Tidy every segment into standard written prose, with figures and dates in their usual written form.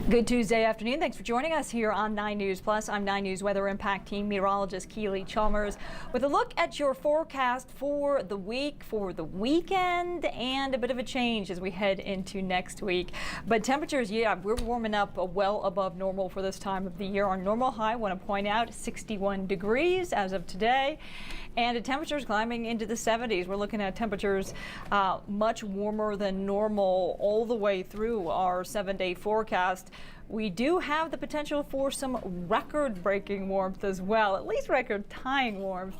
Good Tuesday afternoon. Thanks for joining us here on 9 News Plus. I'm 9 News Weather Impact Team Meteorologist Keely Chalmers with a look at your forecast for the week, for the weekend, and a bit of a change as we head into next week. But temperatures, yeah, we're warming up well above normal for this time of the year. Our normal high, I want to point out, 61 degrees as of today. And the temperatures climbing into the 70s. We're looking at temperatures much warmer than normal all the way through our 7-day forecast. We do have the potential for some record-breaking warmth as well, at least record-tying warmth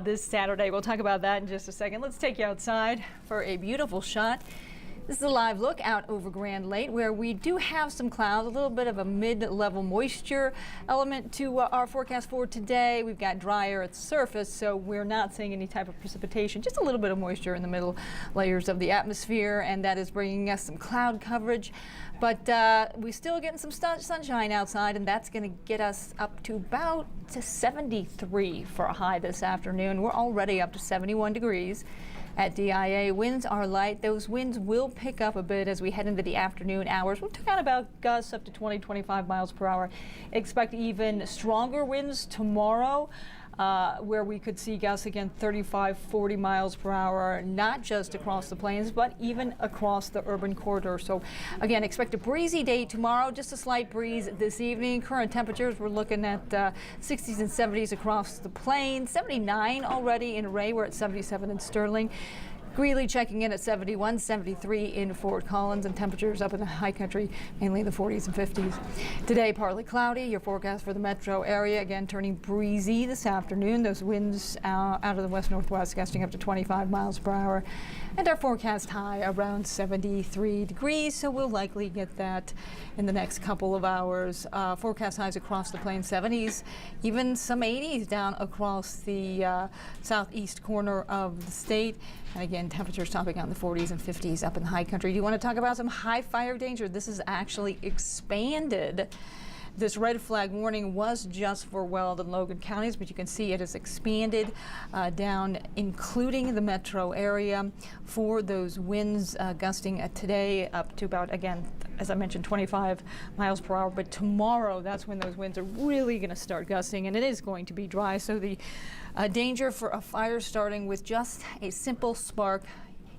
this Saturday. We'll talk about that in just a second. Let's take you outside for a beautiful shot. This is a live look out over Grand Lake, where we do have some clouds, a little bit of a mid-level moisture element to our forecast for today. We've got dry air at the surface, so we're not seeing any type of precipitation, just a little bit of moisture in the middle layers of the atmosphere, and that is bringing us some cloud coverage. But we're still getting some sunshine outside, and that's going to get us up to about 73 for a high this afternoon. We're already up to 71 degrees. At DIA, winds are light. Those winds will pick up a bit as we head into the afternoon hours. We'll talk about gusts up to 20-25 miles per hour. Expect even stronger winds tomorrow, where we could see gusts again 35-40 miles per hour, not just across the plains, but even across the urban corridor. So again, expect a breezy day tomorrow, just a slight breeze this evening. Current temperatures, we're looking at 60s and 70s across the plains, 79 already in Ray. We're at 77 in Sterling. Greeley checking in at 71, 73 in Fort Collins, and temperatures up in the high country, mainly in the 40s and 50s. Today, partly cloudy. Your forecast for the metro area, again, turning breezy this afternoon. Those winds out of the west-northwest gusting up to 25 miles per hour. And our forecast high around 73 degrees, so we'll likely get that in the next couple of hours. Forecast highs across the plains, 70s, even some 80s down across the southeast corner of the state. And again, temperatures topping out in the 40s and 50s up in the high country. Do you want to talk about some high fire danger? This is actually expanded. This red flag warning was just for Weld and Logan counties, but you can see it has expanded down, including the metro area, for those winds gusting today up to about, again, as I mentioned, 25 miles per hour. But tomorrow, that's when those winds are really going to start gusting, and it is going to be dry. So the danger for a fire starting with just a simple spark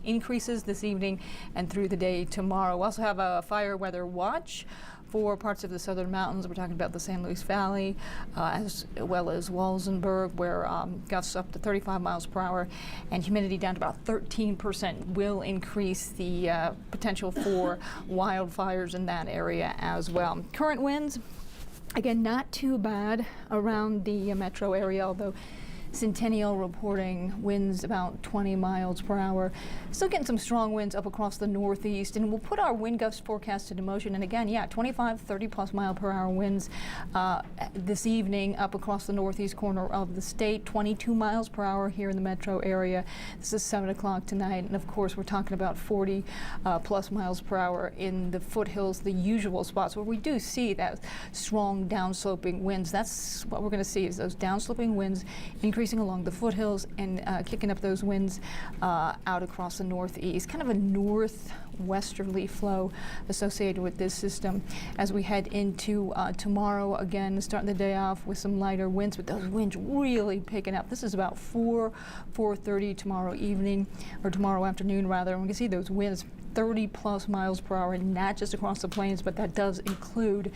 increases this evening and through the day tomorrow. We also have a fire weather watch for parts of the southern mountains. We're talking about the San Luis Valley, as well as Walsenburg, where gusts up to 35 miles per hour and humidity down to about 13% will increase the potential for wildfires in that area as well. Current winds, again, not too bad around the metro area, although Centennial reporting winds about 20 miles per hour. Still getting some strong winds up across the northeast, and we'll put our wind gust forecast into motion. And again, yeah, 25, 30 plus mile per hour winds this evening up across the northeast corner of the state, 22 miles per hour here in the metro area. This is 7 o'clock tonight. And of course, we're talking about 40 plus miles per hour in the foothills, the usual spots where we do see that strong downsloping winds. That's what we're going to see, is those downsloping winds increasing along the foothills and kicking up those winds out across the northeast. Kind of a northwesterly flow associated with this system as we head into tomorrow. Again, starting the day off with some lighter winds, but those winds really picking up. This is about 4:30 tomorrow evening, or tomorrow afternoon rather. And we can see those winds 30 plus miles per hour, and not just across the plains, but that does include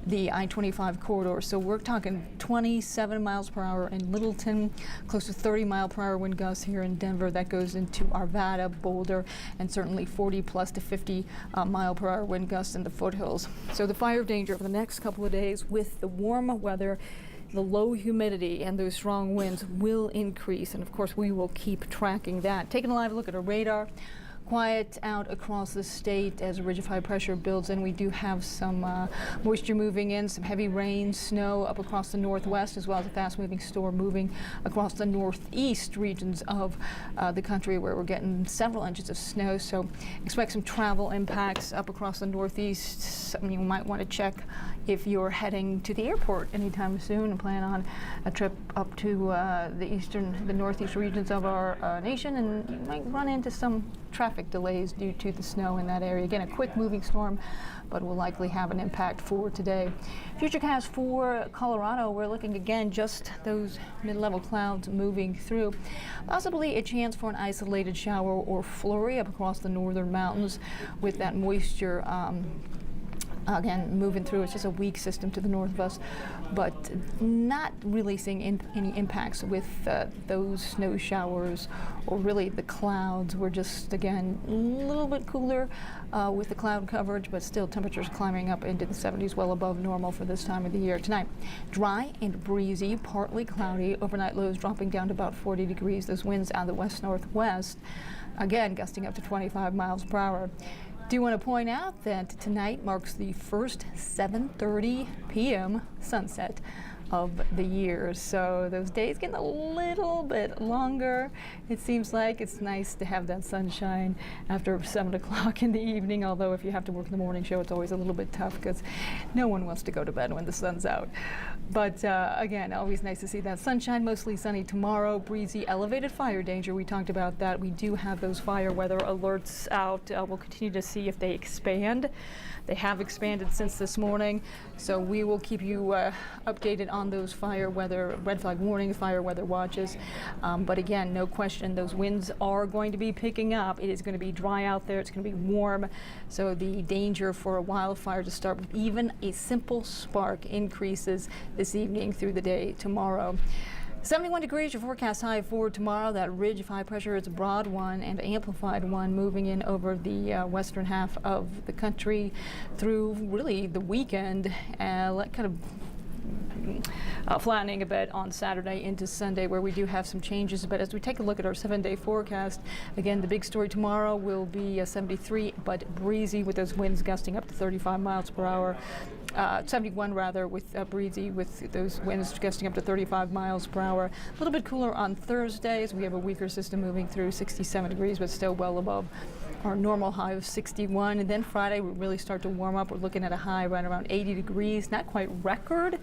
the I-25 corridor. So we're talking 27 miles per hour in Littleton, close to 30 mile per hour wind gusts here in Denver. That goes into Arvada, Boulder, and certainly 40 plus to 50 mile per hour wind gusts in the foothills. So the fire danger for the next couple of days with the warm weather, the low humidity, and those strong winds will increase. And of course, we will keep tracking that. Taking a live look at our radar. Quiet out across the state as a ridge of high pressure builds in. We do have some moisture moving in, some heavy rain, snow up across the northwest, as well as a fast-moving storm moving across the northeast regions of the country, where we're getting several inches of snow. So expect some travel impacts up across the northeast. something you might want to check if you're heading to the airport anytime soon and plan on a trip up to the northeast regions of our nation, and you might run into some traffic delays due to the snow in that area. Again, a quick moving storm, but will likely have an impact for today. Futurecast for Colorado, we're looking again just those mid-level clouds moving through. Possibly a chance for an isolated shower or flurry up across the northern mountains with that moisture again moving through. It's just a weak system to the north of us, but not really seeing any impacts with those snow showers or really the clouds. We're just, again, a little bit cooler with the cloud coverage, but still temperatures climbing up into the 70s, well above normal for this time of the year. Tonight, dry and breezy, partly cloudy, overnight lows dropping down to about 40 degrees. Those winds out of the west-northwest, again, gusting up to 25 miles per hour. Do want to point out that tonight marks the first 7:30 p.m. sunset of the year, so those days getting a little bit longer. It seems like it's nice to have that sunshine after 7 o'clock in the evening, although if you have to work in the morning show, it's always a little bit tough because no one wants to go to bed when the sun's out. But again, always nice to see that sunshine. Mostly sunny tomorrow, breezy, elevated fire danger. We talked about that. We do have those fire weather alerts out. We'll continue to see if they expand. They have expanded since this morning, so we will keep you updated on those fire weather, red flag warnings, fire weather watches. But again, no question, those winds are going to be picking up. It is going to be dry out there. It's going to be warm, so the danger for a wildfire to start with even a simple spark increases this evening through the day tomorrow. 71 degrees, your forecast high for tomorrow. That ridge of high pressure is a broad one and amplified one moving in over the western half of the country through really the weekend, kind of flattening a bit on Saturday into Sunday, where we do have some changes. But as we take a look at our 7-day forecast, again, the big story tomorrow will be 73, but breezy with those winds gusting up to 35 miles per hour. 71 rather, with breezy with those winds gusting up to 35 miles per hour. A little bit cooler on Thursday as we have a weaker system moving through, 67 degrees, but still well above our normal high of 61. And then Friday we really start to warm up. We're looking at a high right around 80 degrees, not quite record.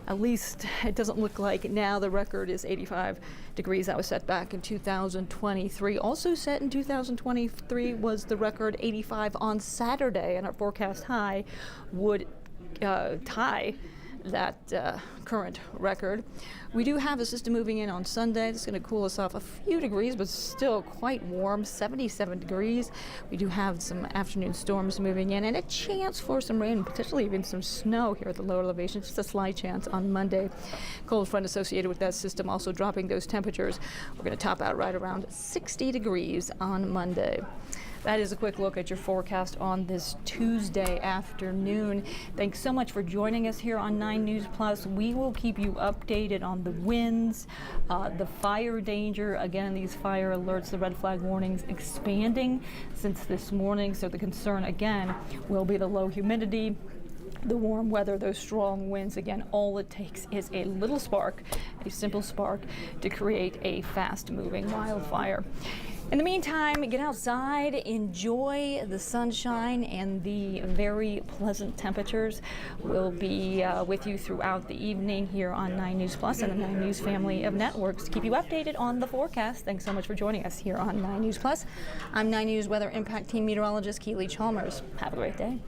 At least it doesn't look like now. The record is 85 degrees. That was set back in 2023. Also set in 2023 was the record 85 on Saturday, and our forecast high would tie that current record. We do have a system moving in on Sunday. It's going to cool us off a few degrees, but still quite warm, 77 degrees. We do have some afternoon storms moving in and a chance for some rain, potentially even some snow here at the lower elevations, just a slight chance on Monday. Cold front associated with that system also dropping those temperatures. We're going to top out right around 60 degrees on Monday. That is a quick look at your forecast on this Tuesday afternoon. Thanks so much for joining us here on 9 News Plus. We will keep you updated on the winds, the fire danger. Again, these fire alerts, the red flag warnings expanding since this morning. So the concern again will be the low humidity, the warm weather, those strong winds. Again, all it takes is a little spark, a simple spark, to create a fast-moving wildfire. In the meantime, get outside, enjoy the sunshine and the very pleasant temperatures. We'll be with you throughout the evening here on 9 News Plus and the 9 News family of networks to keep you updated on the forecast. Thanks so much for joining us here on 9 News Plus. I'm 9 News Weather Impact Team Meteorologist Keely Chalmers. Have a great day.